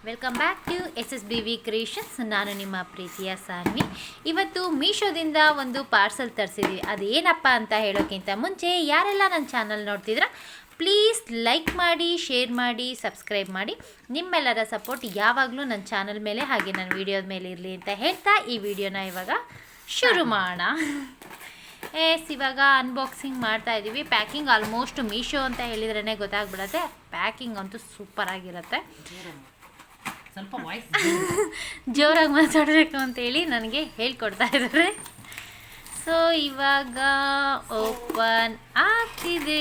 Welcome back to SSBV creations. ನಾನು ನಿಮ್ಮ ಪ್ರೀತಿಯ ಸಾನ್ವಿ. ಇವತ್ತು ಮೀಶೋದಿಂದ ಒಂದು ಪಾರ್ಸಲ್ ತರಿಸಿದ್ವಿ. ಅದೇನಪ್ಪ ಅಂತ ಹೇಳೋಕ್ಕಿಂತ ಮುಂಚೆ ಯಾರೆಲ್ಲ ನನ್ನ ಚಾನಲ್ ನೋಡ್ತಿದ್ರ ಪ್ಲೀಸ್ ಲೈಕ್ ಮಾಡಿ, ಶೇರ್ ಮಾಡಿ, ಸಬ್ಸ್ಕ್ರೈಬ್ ಮಾಡಿ. ನಿಮ್ಮೆಲ್ಲರ ಸಪೋರ್ಟ್ ಯಾವಾಗಲೂ ನನ್ನ ಚಾನಲ್ ಮೇಲೆ ಹಾಗೆ ನನ್ನ ವಿಡಿಯೋದ ಮೇಲೆ ಇರಲಿ ಅಂತ ಹೇಳ್ತಾ ಈ ವಿಡಿಯೋನ ಇವಾಗ ಶುರು ಮಾಡೋಣ. ಇವಾಗ ಅನ್ಬಾಕ್ಸಿಂಗ್ ಮಾಡ್ತಾ ಇದ್ದೀವಿ. ಪ್ಯಾಕಿಂಗ್ ಆಲ್ಮೋಸ್ಟ್ ಮೀಶೋ ಅಂತ ಹೇಳಿದ್ರೇ ಗೊತ್ತಾಗ್ಬಿಡತ್ತೆ. ಪ್ಯಾಕಿಂಗ್ ಅಂತೂ ಸೂಪರಾಗಿರುತ್ತೆ. ಸ್ವಲ್ಪ ವಾಯ್ಸ್ ಜೋರಾಗಿ ಮಾತಾಡಬೇಕು ಅಂತೇಳಿ ನನಗೆ ಹೇಳ್ಕೊಡ್ತಾ ಇದ್ದಾರೆ. ಸೊ ಇವಾಗ ಓಪನ್ ಆಗ್ತಿದೆ.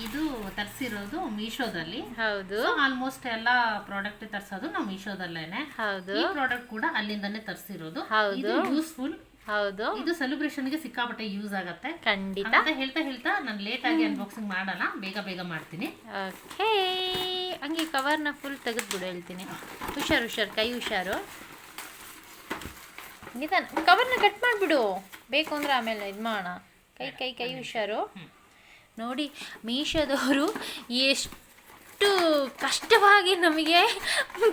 ಇದು ತರಿಸಿರೋದು ಮೀಶೋದಲ್ಲಿ. ಹೌದು, ಆಲ್ಮೋಸ್ಟ್ ಎಲ್ಲ ಪ್ರಾಡಕ್ಟ್ ತರಿಸೋದು ನಾವು ಮೀಶೋದಲ್ಲೇನೆ. ಹೌದು, ಈ ಪ್ರಾಡಕ್ಟ್ ಕೂಡ ಅಲ್ಲಿಂದಾನೆ ತರಿಸಿರೋದು. ಹೌದು, ಯೂಸ್ಫುಲ್. ಹೌದು, ಇದು ಸೆಲೆಬ್ರೇಷನ್ಗೆ ಸಿಕ್ಕಾಪಟ್ಟೆ ಯೂಸ್ ಆಗತ್ತೆ. ಖಂಡಿತ. ಹೇಳ್ತಾ ನಾನು ಲೇಟ್ ಆಗಿ ಅನ್ಬಾಕ್ಸಿಂಗ್ ಮಾಡಲ್ಲ, ಬೇಗ ಮಾಡ್ತೀನಿ. ಓಕೆ, ಹಂಗೆ ಕವರ್ನ ಫುಲ್ ತೆಗೆದ್ಬಿಡು ಹೇಳ್ತೀನಿ. ಹುಷಾರು, ಕೈ ಹುಷಾರು. ನಿಧಾನ, ಕವರ್ನ ಕಟ್ ಮಾಡಿಬಿಡು. ಬೇಕು ಅಂದರೆ ಆಮೇಲೆ ಇದು ಮಾಡೋಣ. ಕೈ ಹುಷಾರು. ನೋಡಿ, ಮೀಶೋದವರು ಎಷ್ಟು ಕಷ್ಟವಾಗಿ ನಮಗೆ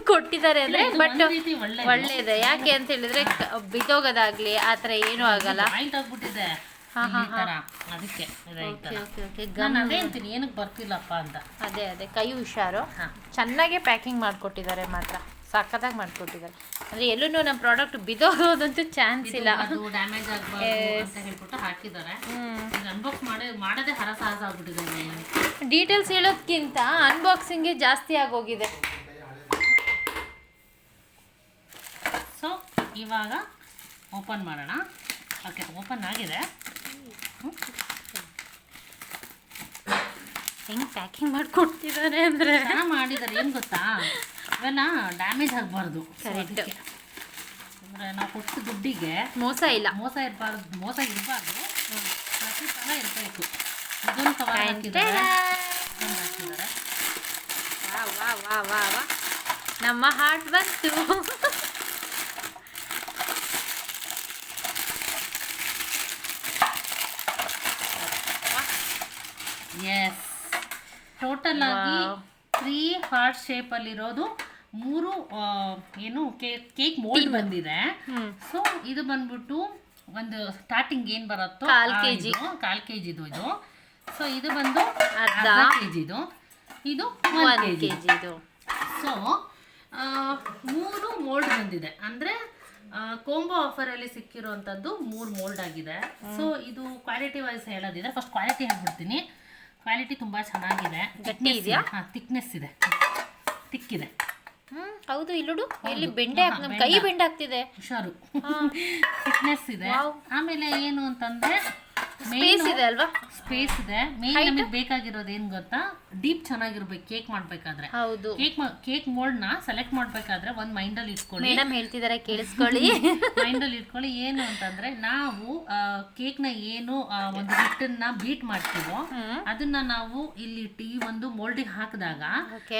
ಕೊಟ್ಟಿದ್ದಾರೆ ಅಂದರೆ, ಬಟ್ ಒಳ್ಳೇದೆ. ಯಾಕೆ ಅಂತ ಹೇಳಿದ್ರೆ ಬಿದ್ದೋಗೋದಾಗ್ಲಿ ಆ ಥರ ಏನೂ ಆಗಲ್ಲ. ಆಗ್ಬಿಟ್ಟಿದೆ ಅದಕ್ಕೆ ಅಂತೀನಿ ಏನಕ್ಕೆ ಬರ್ತಿಲ್ಲಪ್ಪ ಅಂತ. ಅದೇ ಕೈ ಹುಷಾರು. ಚೆನ್ನಾಗೇ ಪ್ಯಾಕಿಂಗ್ ಮಾಡಿಕೊಟ್ಟಿದ್ದಾರೆ, ಮಾತ್ರ ಸಖತ್ತಾಗಿ ಮಾಡಿಕೊಟ್ಟಿದ್ದಾರೆ. ಅಂದರೆ ಎಲ್ಲೂ ನಮ್ಮ ಪ್ರಾಡಕ್ಟ್ ಬಿದ್ದೋಗೋದಂತೂ ಚಾನ್ಸ್ ಇಲ್ಲ. ಡ್ಯಾಮೇಜ್ ಆಗಬಾರ್ದು ಅಂತ ಹೇಳ್ಬಿಟ್ಟು ಹಾಕಿದ್ದಾರೆ. ಅನ್ಬಾಕ್ಸ್ ಮಾಡೋದೇ ಹರಸಾಹಸ ಆಗ್ಬಿಟ್ಟಿದೆ. ಡೀಟೇಲ್ಸ್ ಹೇಳೋದಕ್ಕಿಂತ ಅನ್ಬಾಕ್ಸಿಂಗೇ ಜಾಸ್ತಿ ಆಗೋಗಿದೆ. ಸೊ ಇವಾಗ ಓಪನ್ ಮಾಡೋಣ. ಓಕೆ, ಓಪನ್ ಆಗಿದೆ. ಹೆಂಗೆ ಪ್ಯಾಕಿಂಗ್ ಮಾಡಿಕೊಡ್ತಿದ್ದಾರೆ ಅಂದರೆ ಮಾಡಿದ್ದಾರೆ. ಏನು ಗೊತ್ತಾ, ಇವೆಲ್ಲ ಡ್ಯಾಮೇಜ್ ಆಗಬಾರ್ದು. ಕರೆಕ್ಟ್. ಅಂದರೆ ನಾವು ಕೊಟ್ಟ ದುಡ್ಡಿಗೆ ಮೋಸ ಇರಬಾರ್ದು. ಪ್ರತಿ ಸಲ ಇರಬೇಕು. ಇದೊಂದು ಕವರ್ ಹಾಕಿದ್ದಾರೆ. ವಾ ನಮ್ಮ ಹಾರ್ಟ್ ಬಂತು. ಎಸ್, ಟೋಟಲ್ ಆಗಿ 3 ಹಾರ್ಟ್ ಶೇಪಲ್ಲಿರೋದು 3 ಏನು ಕೇಕ್ ಮೋಲ್ಡ್ ಬಂದಿದೆ. ಸೊ ಇದು ಬಂದ್ಬಿಟ್ಟು ಒಂದು ಸ್ಟಾರ್ಟಿಂಗ್ ಏನು ಬರುತ್ತೋ ಕಾಲ್ ಕೆಜಿದು ಇದು. ಸೊ ಇದು ಬಂದು ಅರ್ಧ ಕೆಜಿದು, ಇದು 1 ಕೆಜಿದು. ಸೊ 3 ಮೋಲ್ಡ್ ಬಂದಿದೆ. ಅಂದರೆ ಕೋಂಬೋ ಆಫರಲ್ಲಿ ಸಿಕ್ಕಿರೋವಂಥದ್ದು 3 ಮೋಲ್ಡ್ ಆಗಿದೆ. ಸೊ ಇದು ಕ್ವಾಲಿಟಿ ವೈಸ್ ಹೇಳೋದಿದೆ. ಫಸ್ಟ್ ಕ್ವಾಲಿಟಿ ಹೇಳ್ಬಿಡ್ತೀನಿ. ಕ್ವಾಲಿಟಿ ತುಂಬ ಚೆನ್ನಾಗಿದೆ. ಗಟ್ಟಿ ಇದೆಯಾ? ಥಿಕ್ನೆಸ್ ಇದೆ, ತಿಕ್ಕಿದೆ. ಹೌದು, ಇಲ್ಲುಡು ಎಲ್ಲಿ ಬೆಂಡೆ ನಮ್ಮ ಕೈ ಬೆಂಡೆ ಆಗ್ತಿದೆ. ಹುಷಾರು. ಥಿಕ್ನೆಸ್ ಇದೆ. ಆಮೇಲೆ ಏನು ಅಂತಂದ್ರೆ ಸ್ಪೇಸ್ ಇದೆ ಅಲ್ವಾ? ಸ್ಪೇಸ್ ಇದೆ. ಮೇನ್ ನಮಗೆ ಬೇಕಾಗಿರೋದು ಏನು ಗೊತ್ತಾ, ಡೀಪ್ ಚೆನ್ನಾಗಿರ್ಬೇಕು ಕೇಕ್ ಮಾಡ್ಬೇಕಾದ್ರೆ. ಹೌದು, ಕೇಕ್ ಮೋಲ್ಡ್ ನ ಸೆಲೆಕ್ಟ್ ಮಾಡ್ಬೇಕಾದ್ರೆ ಒಂದು ಮೈಂಡ್ ಅಲ್ಲಿ ಇಟ್ಕೊಳ್ಳಿ. ಮೇಡಮ್ ಹೇಳ್ತಿದ್ದಾರೆ, ಕೇಳಿಸ್ಕೊಳ್ಳಿ. ಮೈಂಡ್ ಅಲ್ಲಿ ಇಟ್ಕೊಳ್ಳಿ. ಏನು ಅಂತಂದ್ರೆ, ನಾವು ಕೇಕ್ ನ ಏನು ಒಂದು ಹಿಟ್ಟನ್ನ ಬೀಟ್ ಮಾಡ್ತೀವೋ ಅದನ್ನ ನಾವು ಇಲ್ಲಿ ಒಂದು ಮೋಲ್ಡಿಗೆ ಹಾಕಿದಾಗ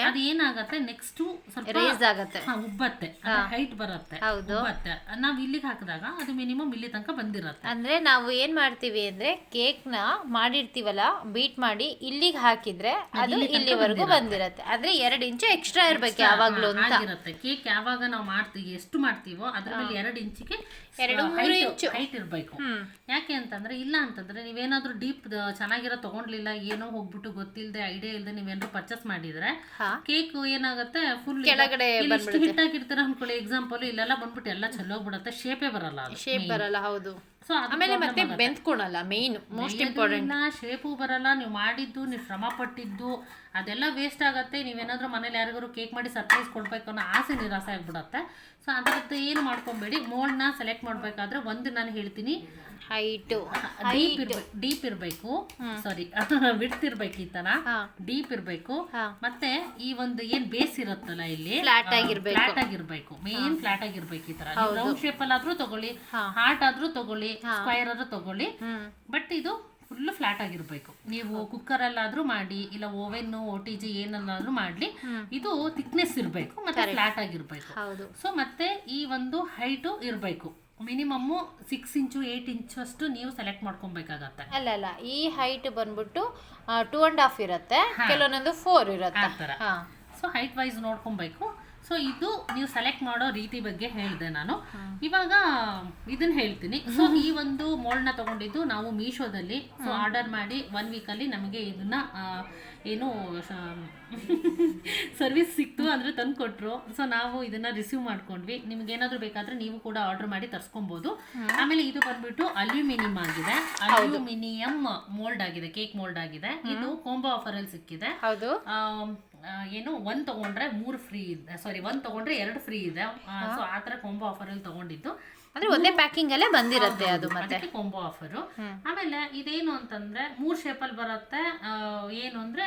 ಅದು ಏನಾಗತ್ತೆ, ನೆಕ್ಸ್ಟ್ ಸ್ವಲ್ಪ ರೇಸ್ ಆಗತ್ತೆ, ಉಬ್ಬತ್ತೆ, ಹೈಟ್ ಬರುತ್ತೆ, ಉಬ್ಬತ್ತೆ. ನಾವು ಇಲ್ಲಿಗೆ ಹಾಕಿದಾಗ ಅದು ಮಿನಿಮಮ್ ಇಲ್ಲಿ ತನಕ ಬಂದಿರುತ್ತೆ. ಅಂದ್ರೆ ನಾವು ಏನ್ ಮಾಡ್ತೀವಿ ಅಂದ್ರೆ, ಕೇಕ್ ನ ಮಾಡಿರ್ತೀವಲ್ಲ, ಬೀಟ್ ಮಾಡಿ ಇಲ್ಲಿಗೆ ಹಾಕಿದ್ರೆ ಅದು ಇಲ್ಲಿವರೆಗೂ ಬಂದಿರತ್ತೆ. ಆದ್ರೆ 2 ಇಂಚು ಎಕ್ಸ್ಟ್ರಾ ಇರ್ಬೇಕು ಯಾವಾಗ್ಲೂ ಅಂತ ಇರುತ್ತೆ. ಕೇಕ್ ಯಾವಾಗ ನಾವು ಮಾಡ್ತೀವಿ, ಎಷ್ಟು ಮಾಡ್ತೀವೋ ಅದ್ರ ಮೇಲೆ 2 ಇಂಚಿಗೆ 2-3 ಇಂಚು ಹೈಟ್ ಇರಬೇಕು. ಯಾಕೆ ಅಂತಂದ್ರೆ, ಇಲ್ಲ ಅಂತಂದ್ರೆ ನೀವೇನಾದ್ರೂ ಡೀಪ್ ಚೆನ್ನಾಗಿರೋ ತಗೊಂಡ್ಲಿಲ್ಲ, ಏನೋ ಹೋಗ್ಬಿಟ್ಟು ಗೊತ್ತಿಲ್ಲದೆ ಐಡಿಯಾ ಇಲ್ಲದೆ ನೀವೇನಾದ್ರು ಪರ್ಚೇಸ್ ಮಾಡಿದ್ರೆ ಕೇಕ್ ಏನಾಗುತ್ತೆ, ಫುಲ್ ಕೆಳಗಡೆ ಹಿಟ್ಟಾಗಿರ್ತೀರ ಅನ್ಕೊಳ್ಳಿ. ಎಕ್ಸಾಂಪಲ್ ಇಲ್ಲೆಲ್ಲ ಬಂದ್ಬಿಟ್ಟು ಎಲ್ಲ ಚೆಲ್ಲೋಗ್ಬಿಡುತ್ತೆ, ಶೇಪೇ ಬರಲ್ಲ. ಹೌದು. ಸೊ ಆಮೇಲೆ ಮತ್ತೆ ಬೆಂದ್ಕೊಳಲ್ಲ. ಮೇನ್ ಮೋಸ್ಟ್ ಇಂಪಾರ್ಟೆಂಟ್, ಶೇಪು ಬರಲ್ಲ. ನೀವು ಮಾಡಿದ್ದು, ನೀವು ಶ್ರಮ ಪಟ್ಟಿದ್ದು ಅದೆಲ್ಲ ವೇಸ್ಟ್ ಆಗುತ್ತೆ. ನೀವೇನಾದ್ರೂ ಮನೇಲಿ ಯಾರಿಗಾರು ಕೇಕ್ ಮಾಡಿ ಸರ್ಪ್ರೈಸ್ ಕೊಡ್ಬೇಕು ಅನ್ನೋ ಆಸೆ ನಿರಾಸೆ ಆಗ್ಬಿಡುತ್ತೆ. ಸೊ ಅದರದ್ದು ಏನು ಮಾಡ್ಕೊಬೇಡಿ. ಮೋಲ್ಡ್ನ ಸೆಲೆಕ್ಟ್ ಮಾಡಬೇಕಾದ್ರೆ ಒಂದು ನಾನು ಹೇಳ್ತೀನಿ, ಡೀಪ್ ಇರಬೇಕು. ಸಾರಿ, ವಿಡ್ತ್ ಇರ್ಬೇಕು. ಈ ತರ ಡೀಪ್ ಇರಬೇಕು. ಮತ್ತೆ ಈ ಒಂದು ಏನ್ ಬೇಸ್ ಇರುತ್ತಲ್ಲ, ಇಲ್ಲಿ ಫ್ಲಾಟ್ ಆಗಿರ್ಬೇಕು. ಮೇನ್ ಫ್ಲಾಟ್ ಆಗಿರ್ಬೇಕು. ಈ ತರ ರೌಂಡ್ ಶೇಪ್ ಅಲ್ಲಾದ್ರೂ ತಗೊಳ್ಳಿ, ಹಾರ್ಟ್ ಆದ್ರೂ ತಗೊಳ್ಳಿ, ಸ್ಕ್ವೈರ್ ಆದ್ರೂ ತಗೊಳ್ಳಿ, ಬಟ್ ಇದು ಫುಲ್ ಫ್ಲಾಟ್ ಆಗಿರ್ಬೇಕು. ನೀವು ಕುಕ್ಕರ್ ಅಲ್ಲಾದ್ರೂ ಮಾಡಿ, ಇಲ್ಲ ಓವೆನ್ OTG ಏನಲ್ಲಾದ್ರೂ ಮಾಡ್ಲಿ, ಇದು ಥಿಕ್ನೆಸ್ ಇರಬೇಕು ಮತ್ತೆ ಫ್ಲಾಟ್ ಆಗಿರ್ಬೇಕು. ಸೊ ಮತ್ತೆ ಈ ಒಂದು ಹೈಟು ಇರಬೇಕು. ಮಿನಿಮಮ್ 6 ಇಂಚು 8 ಇಂಚು ಅಷ್ಟು ನೀವು ಸೆಲೆಕ್ಟ್ ಮಾಡ್ಕೊಬೇಕಾಗತ್ತೆ. ಅಲ್ಲ ಈ ಹೈಟ್ ಬಂದ್ಬಿಟ್ಟು 2.5 ಇರುತ್ತೆ, ಕೆಲವೊಂದೊಂದು 4 ಇರುತ್ತೆ. ಸೊ ಹೈಟ್ ವೈಸ್ ನೋಡ್ಕೊಬೇಕು. ಸೊ ಇದು ನೀವು ಸೆಲೆಕ್ಟ್ ಮಾಡೋ ರೀತಿ ಬಗ್ಗೆ ಹೇಳಿದೆ ನಾನು. ಇವಾಗ ಇದನ್ನ ಹೇಳ್ತೀನಿ. ಸೊ ಈ ಒಂದು ಮೋಲ್ಡ್ನ ತಗೊಂಡಿದ್ದು ನಾವು ಮೀಶೋದಲ್ಲಿ ಸೊ ಆರ್ಡರ್ ಮಾಡಿ 1 ವೀಕಲ್ಲಿ ನಮಗೆ ಇದನ್ನ ಏನು ಸರ್ವಿಸ್ ಸಿಕ್ತು ಅಂದರೆ ತಂದು ಕೊಟ್ಟರು. ಸೊ ನಾವು ಇದನ್ನ ರಿಸೀವ್ ಮಾಡ್ಕೊಂಡ್ವಿ. ನಿಮ್ಗೆ ಏನಾದರೂ ಬೇಕಾದ್ರೆ ನೀವು ಕೂಡ ಆರ್ಡರ್ ಮಾಡಿ ತರಿಸ್ಕೊಬೋದು. ಆಮೇಲೆ ಇದು ಬಂದ್ಬಿಟ್ಟು ಅಲ್ಯೂಮಿನಿಯಂ ಆಗಿದೆ, ಅಲ್ಯೂಮಿನಿಯಂ ಮೋಲ್ಡ್ ಆಗಿದೆ, ಕೇಕ್ ಮೋಲ್ಡ್ ಆಗಿದೆ. ಇದು ಕಾಂಬೋ ಆಫರ್ ಅಲ್ಲಿ ಸಿಕ್ಕಿದೆ. ಹೌದು. ಏನು 1 ತಗೊಂಡ್ರೆ 3 ಫ್ರೀ ಇದೆ, ಸಾರಿ 1 ತಗೊಂಡ್ರೆ 2 ಫ್ರೀ ಇದೆ. ಸೊ ಆ ಥರ ಕಾಂಬೋ ಆಫರ್ ಅಲ್ಲಿ ತಗೊಂಡಿದ್ದು, ಅಂದ್ರೆ ಒಂದೇ ಪ್ಯಾಕಿಂಗ್ ಅಲ್ಲೇ ಬಂದಿರುತ್ತೆ ಅದು. ಮತ್ತೆ ಕಾಂಬೋ ಆಫರ್. ಆಮೇಲೆ ಇದೇನು ಅಂತಂದ್ರೆ 3 ಶೇಪಲ್ಲಿ ಬರುತ್ತೆ. ಏನು ಅಂದ್ರೆ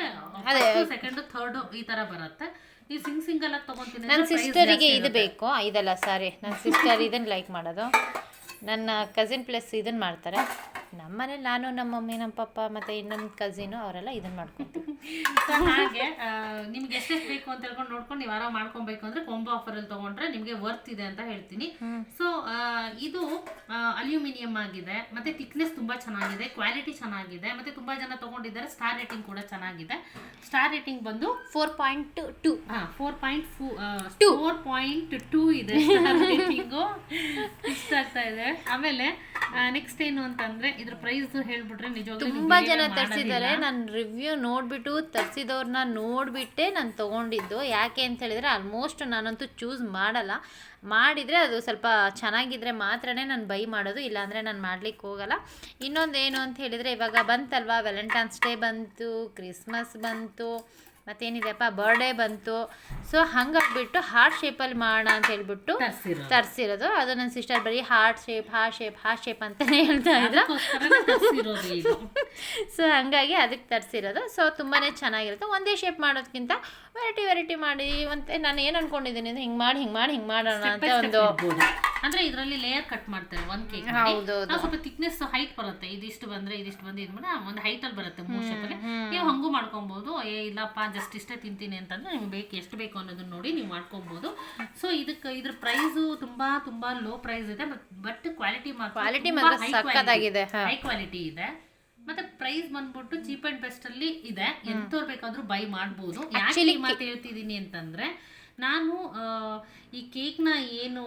ಸೆಕೆಂಡ್ ಥರ್ಡ್ ಈ ತರ ಬರುತ್ತೆ. ಈ ಸಿಂಗಲ್ ಆಗಿ ತಗೊಂತೀನಿ. ನನ್ನ ಸಿಸ್ಟರಿಗೆ ಇದು ಬೇಕು, ಇದಲ್ಲ ಸಾರಿ, ನನ್ನ ಸಿಸ್ಟರ್ ಇದನ್ನ ಲೈಕ್ ಮಾಡೋದು. ನನ್ನ ಕಸಿನ್ ಪ್ಲಸ್ ಇದನ್ನ ಮಾಡ್ತಾರೆ. ನಮ್ಮ ಮನೇಲಿ ನಾನು, ನಮ್ಮ ಮಮ್ಮಿ, ನಮ್ಮ ಪಪ್ಪ ಮತ್ತು ಇನ್ನೊಂದು ಕಸಿನು ಅವರೆಲ್ಲ ಇದನ್ನು ಮಾಡ್ಕೊತೀವಿ. ಸೊ ಹಾಗೆ ನಿಮ್ಗೆ ಎಷ್ಟೆಷ್ಟು ಬೇಕು ಅಂತ ಹೇಳ್ಕೊಂಡು ನೋಡ್ಕೊಂಡು ನೀವು ಆರಾಮ ಮಾಡ್ಕೊಬೇಕು ಅಂದರೆ ಕಾಂಬೋ ಆಫರಲ್ಲಿ ತೊಗೊಂಡ್ರೆ ನಿಮಗೆ ವರ್ತ್ ಇದೆ ಅಂತ ಹೇಳ್ತೀನಿ. ಸೊ ಇದು ಅಲ್ಯೂಮಿನಿಯಂ ಆಗಿದೆ, ಮತ್ತು ಥಿಕ್ನೆಸ್ ತುಂಬ ಚೆನ್ನಾಗಿದೆ, ಕ್ವಾಲಿಟಿ ಚೆನ್ನಾಗಿದೆ, ಮತ್ತು ತುಂಬ ಜನ ತೊಗೊಂಡಿದ್ದಾರೆ. ಸ್ಟಾರ್ ರೇಟಿಂಗ್ ಕೂಡ ಚೆನ್ನಾಗಿದೆ. ಸ್ಟಾರ್ ರೇಟಿಂಗ್ ಬಂದು 4.2 4.2 ಇದೆ ಸ್ಟಾರ್ ರೇಟಿಂಗು. ಇಷ್ಟ ಆಗ್ತಾ ಇದೆ. ಆಮೇಲೆ ನೆಕ್ಸ್ಟ್ ಏನು ಅಂತಂದ್ರೆ ಇದ್ರ ಪ್ರೈಸ್ ಹೇಳ್ಬಿಟ್ರೆ ನಿಜವಾಗ್ಲೂ ತುಂಬಾ ಜನ ತರಿಸಿದ್ದಾರೆ. ನಾನು ರಿವ್ಯೂ ನೋಡ್ಬಿಟ್ಟು ತರಿಸಿದವ್ರನ್ನ ನೋಡ್ಬಿಟ್ಟೆ ನಾನು ತಗೊಂಡಿದ್ದು. ಯಾಕೆ ಅಂತ ಹೇಳಿದ್ರೆ ಆಲ್ಮೋಸ್ಟ್ ನಾನಂತೂ ಚೂಸ್ ಮಾಡಲ್ಲ. ಮಾಡಿದರೆ ಅದು ಸ್ವಲ್ಪ ಚೆನ್ನಾಗಿದ್ರೆ ಮಾತ್ರನೇ ನಾನು ಬೈ ಮಾಡೋದು, ಇಲ್ಲಾಂದರೆ ನಾನು ಮಾಡ್ಲಿಕ್ಕೆ ಹೋಗಲ್ಲ. ಇನ್ನೊಂದು ಏನು ಅಂತ ಹೇಳಿದರೆ ಇವಾಗ ಬಂತಲ್ವಾ, ವ್ಯಾಲೆಂಟೈನ್ಸ್ ಡೇ ಬಂತು, ಕ್ರಿಸ್ಮಸ್ ಬಂತು, ಮತ್ತೇನಿದೆಪ್ಪ ಬರ್ಡೇ ಬಂತು. ಸೊ ಹಂಗಾಗ್ಬಿಟ್ಟು ಹಾರ್ಟ್ ಶೇಪಲ್ಲಿ ಮಾಡೋಣ ಅಂತ ಹೇಳ್ಬಿಟ್ಟು ತರಿಸಿರೋದು. ಅದು ನನ್ನ ಸಿಸ್ಟರ್ ಬರೀ ಹಾರ್ಟ್ ಶೇಪ್ ಅಂತಲೇ ಹೇಳ್ತಾ ಇದ್ರು. ಸೊ ಹಂಗಾಗಿ ಅದಕ್ಕೆ ತರಿಸಿರೋದು. ಸೊ ತುಂಬಾ ಚೆನ್ನಾಗಿರುತ್ತೆ. ಒಂದೇ ಶೇಪ್ ಮಾಡೋದಕ್ಕಿಂತ ವೆರೈಟಿ ಮಾಡಿ ನಾನು ಏನು ಅನ್ಕೊಂಡಿದ್ದೀನಿ ಅಂದರೆ ಹಿಂಗೆ ಮಾಡೋಣ ಅಂತ ಒಂದು ಅಂದ್ರೆ ಇದರಲ್ಲಿ ಲೇಯರ್ ಕಟ್ ಮಾಡ್ತಾರೆ. ಒಂದು ಕೇಕ್ ಸ್ವಲ್ಪ ಥಿಕ್ನೆಸ್ ಹೈಟ್ ಬರುತ್ತೆ. ಇದಿಷ್ಟು ಬಂದ್ರೆ ಇದು ಒಂದು ಹೈಟ್ ಅಲ್ಲಿ ಬರುತ್ತೆ 3 ಶೇಪಲ್ಲಿ. ನೀವು ಹಂಗೂ ಮಾಡ್ಕೊಬಹುದು. ಇಲ್ಲಪ್ಪ ಜಸ್ಟ್ ಇಷ್ಟೇ ತಿಂತೀನಿ ಅಂತಂದ್ರೆ ನಿಮ್ಗೆ ಎಷ್ಟು ಬೇಕು ಅನ್ನೋದನ್ನ ನೋಡಿ ನೀವು ಮಾಡ್ಕೊಬಹುದು. ಸೊ ಇದ್ರ ಪ್ರೈಸು ತುಂಬಾ ಲೋ ಪ್ರೈಸ್ ಇದೆ, ಬಟ್ ಕ್ವಾಲಿಟಿ ಸಕ್ಕತ್ತಾಗಿದೆ, ಹೈ ಕ್ವಾಲಿಟಿ ಇದೆ. ಮತ್ತೆ ಪ್ರೈಸ್ ಬಂದ್ಬಿಟ್ಟು ಚೀಪ್ ಅಂಡ್ ಬೆಸ್ಟ್ ಅಲ್ಲಿ ಇದೆ. ಎಂತವ್ರು ಬೇಕಾದ್ರೂ ಬೈ ಮಾಡ್ಬೋದು. ಯಾಕೆ ಮಾತು ಹೇಳ್ತಿದ್ದೀನಿ ಅಂತಂದ್ರೆ ನಾನು ಈ ಕೇಕ್ನ ಏನು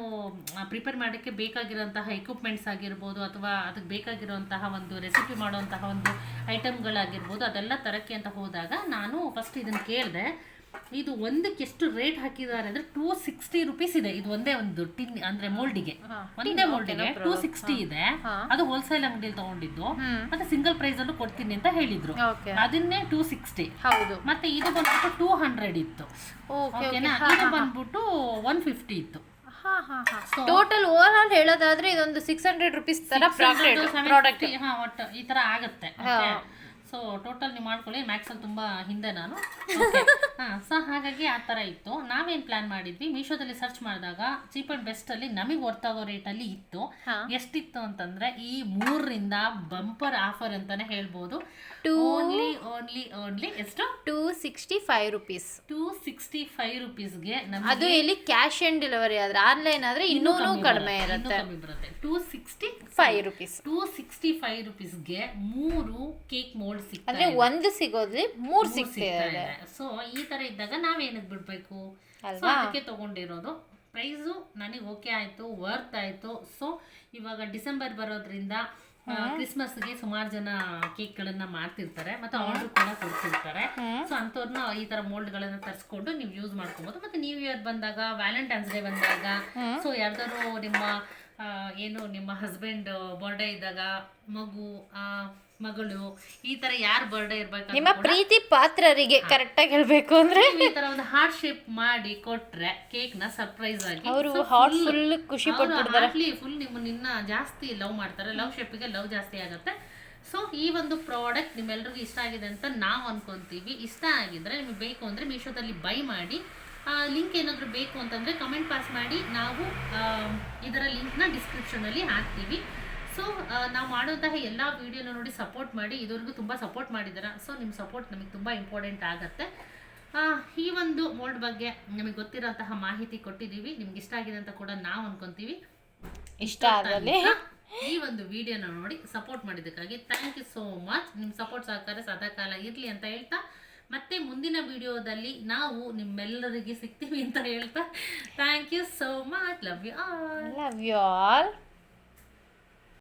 ಪ್ರಿಪೇರ್ ಮಾಡೋಕ್ಕೆ ಬೇಕಾಗಿರೋಂತಹ ಎಕ್ವಿಪ್ಮೆಂಟ್ಸ್ ಆಗಿರ್ಬೋದು, ಅಥವಾ ಅದಕ್ಕೆ ಬೇಕಾಗಿರೋಂತಹ ಒಂದು ರೆಸಿಪಿ ಮಾಡೋಂತಹ ಒಂದು ಐಟಮ್ಗಳಾಗಿರ್ಬೋದು, ಅದೆಲ್ಲ ತರಕ್ಕೆ ಅಂತ ಹೋದಾಗ ನಾನು ಫಸ್ಟ್ ಇದನ್ನು ಕೇಳಿದೆ. ಇದು ಒಂದಕ್ಕೆ ಎಷ್ಟು ರೇಟ್ ಹಾಕಿದ್ದಾರೆ ಅಂದರೆ 260 ರುಪೀಸ್ ಇದೆ. ಇದು ಒಂದೇ ಒಂದು ಟಿನ್ ಅಂದರೆ ಮೋಲ್ಡಿಗೆ, ಒಂದೇ ಮೋಲ್ಡಿಗೆ 260 ಇದೆ. ಅದು ಹೋಲ್ಸೇಲ್ ಅಂಗಡಿಯಲ್ಲಿ ತಗೊಂಡಿದ್ದು. ಮತ್ತೆ ಸಿಂಗಲ್ ಪ್ರೈಸ್ ಅಲ್ಲೂ ಕೊಡ್ತೀನಿ ಅಂತ ಹೇಳಿದ್ರು. ಅದನ್ನೇ 260. ಮತ್ತೆ ಇದು ಬಂದ್ಬಿಟ್ಟು 200 ಇತ್ತು. ಓಕೆನಾ, ಇದು ಬಂದ್ಬಿಟ್ಟು 150 ಇತ್ತು. ಟೋಟಲ್ ಓವರ್ ಆಲ್ ಹೇಳೋದಾದ್ರೆ ಇದೊಂದು 600 ರುಪೀಸ್ ತರ ಪ್ರಾಡಕ್ಟ್ ಒಟ್ಟು ಈ ತರ ಆಗುತ್ತೆ. ಸೊ ಟೋಟಲ್ ನೀವು ಮಾಡ್ಕೊಳ್ಳಿ. ಮ್ಯಾಕ್ಸಲ್ಲಿ ತುಂಬ ಹಿಂದೆ ನಾನು. ಸೊ ಹಾಗಾಗಿ ಆ ಥರ ಇತ್ತು. ನಾವೇನು ಪ್ಲಾನ್ ಮಾಡಿದ್ವಿ, ಮೀಶೋದಲ್ಲಿ ಸರ್ಚ್ ಮಾಡಿದಾಗ ಚೀಪ್ ಆ್ಯಂಡ್ ಬೆಸ್ಟಲ್ಲಿ ನಮಗೆ ವರ್ತ್ ಆಗೋ ರೇಟಲ್ಲಿ ಇತ್ತು. ಎಷ್ಟಿತ್ತು ಅಂತಂದರೆ ಈ 3ರಿಂದ ಬಂಪರ್ ಆಫರ್ ಅಂತಲೇ ಹೇಳ್ಬೋದು. ಓನ್ಲಿ ಎಷ್ಟು 265 ರುಪೀಸ್. 265 ರುಪೀಸ್ಗೆ ಅದು ಇಲ್ಲಿ ಕ್ಯಾಶ್ ಆನ್ ಡೆಲಿವರಿ ಆದರೆ ಆನ್ಲೈನ್ ಆದರೆ ಇನ್ನೂ ಕಡಿಮೆ ಇರುತ್ತೆ. 265 ರುಪೀಸ್. 265 ರುಪೀಸ್ಗೆ 3 ಕೇಕ್ ಮೋಲ್ಡ್ ಸಿಗ್ತದೆ. ಅಂದ್ರೆ ಒಂದು ಸಿಗೋದ್ಲಿ 3 ಸಿಗ್ತಿದೆ. ಸೊ ಈ ತರ ಇದ್ದಾಗ ನಾವೇನಕ್ಕೆ ಬಿಡ್ಬೇಕು, ಅದಕ್ಕೆ ತಗೊಂಡಿರೋದು. ಪ್ರೈಸು ನನಗೆ ಓಕೆ ಆಯ್ತು, ವರ್ತ್ ಆಯ್ತು. ಸೊ ಇವಾಗ ಡಿಸೆಂಬರ್ ಬರೋದ್ರಿಂದ ಕ್ರಿಸ್ಮಸ್ಗೆ ಸುಮಾರು ಜನ ಕೇಕ್ಗಳನ್ನ ಮಾಡ್ತಿರ್ತಾರೆ, ಮತ್ತೆ ಆರ್ಡರ್ ಕೂಡ ಕೊಡ್ತಿರ್ತಾರೆ. ಸೊ ಅಂಥವ್ರನ್ನ ಈ ತರ ಮೋಲ್ಡ್ಗಳನ್ನ ತರಿಸ್ಕೊಂಡು ನೀವು ಯೂಸ್ ಮಾಡ್ಕೊಬೋದು. ಮತ್ತೆ ನ್ಯೂ ಇಯರ್ ಬಂದಾಗ, ವ್ಯಾಲೆಂಟೈನ್ಸ್ ಡೇ ಬಂದಾಗ, ಸೊ ಯಾರ್ದಾದ್ರು ನಿಮ್ಮ ಹಸ್ಬೆಂಡ್ ಬರ್ಡೇ ಇದ್ದಾಗ, ಮಗಳು, ಈ ತರ ಯಾರು ಬರ್ಡೇ ಇರ್ಬೇಕು, ನಿಮ್ಮ ಪ್ರೀತಿ ಪಾತ್ರರಿಗೆ ಕರೆಕ್ಟ್ ಆಗಿ ಹೇಳ್ಬೇಕು ಅಂದ್ರೆ ಈ ತರ ಒಂದು ಹಾರ್ಟ್ ಶೇಪ್ ಮಾಡಿ ಕೊಟ್ರೆ ಕೇಕ್ ನ ಸರ್ಪ್ರೈಸ್ ಆಗಿ ಅವರು ಹಾರ್ಟ್ ಫುಲ್ ಖುಷಿ ಪಡ್ತಾರೆ. ಫುಲ್ ನಿನ್ನ ಜಾಸ್ತಿ ಲವ್ ಮಾಡ್ತಾರೆ. ಲವ್ ಶೇಪಿಗೆ ಲವ್ ಜಾಸ್ತಿ ಆಗುತ್ತೆ. ಸೊ ಈ ಒಂದು ಪ್ರಾಡಕ್ಟ್ ನಿಮ್ಮೆಲ್ರಿಗೂ ಇಷ್ಟ ಆಗಿದೆ ಅಂತ ನಾವು ಅನ್ಕೊಂತೀವಿ. ಇಷ್ಟ ಆಗಿದ್ರೆ ನಿಮಗೆ ಬೇಕು ಅಂದ್ರೆ ಮೀಶೋದಲ್ಲಿ ಬೈ ಮಾಡಿ. ಲಿಂಕ್ ಏನಾದರೂ ಬೇಕು ಅಂತಂದರೆ ಕಮೆಂಟ್ ಪಾಸ್ ಮಾಡಿ. ನಾವು ಇದರ ಲಿಂಕ್ನ ಡಿಸ್ಕ್ರಿಪ್ಷನಲ್ಲಿ ಹಾಕ್ತೀವಿ. ಸೊ ನಾವು ಮಾಡುವಂತಹ ಎಲ್ಲ ವೀಡಿಯೋನ ನೋಡಿ ಸಪೋರ್ಟ್ ಮಾಡಿ. ಇದುವರೆಗೂ ತುಂಬ ಸಪೋರ್ಟ್ ಮಾಡಿದ್ದಾರೆ. ಸೊ ನಿಮ್ಮ ಸಪೋರ್ಟ್ ನಮಗೆ ತುಂಬ ಇಂಪಾರ್ಟೆಂಟ್ ಆಗುತ್ತೆ. ಈ ಒಂದು ಮೋಲ್ಡ್ ಬಗ್ಗೆ ನಮಗೆ ಗೊತ್ತಿರೋಂತಹ ಮಾಹಿತಿ ಕೊಟ್ಟಿದ್ದೀವಿ. ನಿಮ್ಗೆ ಇಷ್ಟ ಆಗಿದೆ ಅಂತ ಕೂಡ ನಾವು ಅನ್ಕೊಂತೀವಿ. ಇಷ್ಟ ಆದಲ್ಲಿ ಈ ಒಂದು ವಿಡಿಯೋನ ನೋಡಿ ಸಪೋರ್ಟ್ ಮಾಡಿದ್ದಕ್ಕಾಗಿ ಥ್ಯಾಂಕ್ ಯು ಸೋ ಮಚ್. ನಿಮ್ಮ ಸಪೋರ್ಟ್ ಸಹಕಾರ ಸದಾಕಾಲ ಇರಲಿ ಅಂತ ಹೇಳ್ತಾ ಮತ್ತೆ ಮುಂದಿನ ವಿಡಿಯೋದಲ್ಲಿ ನಾವು ನಿಮ್ಮೆಲ್ಲರಿಗೆ ಸಿಗ್ತೀವಿ ಅಂತ ಹೇಳ್ತಾ thank you so much. Love you all. Love you all.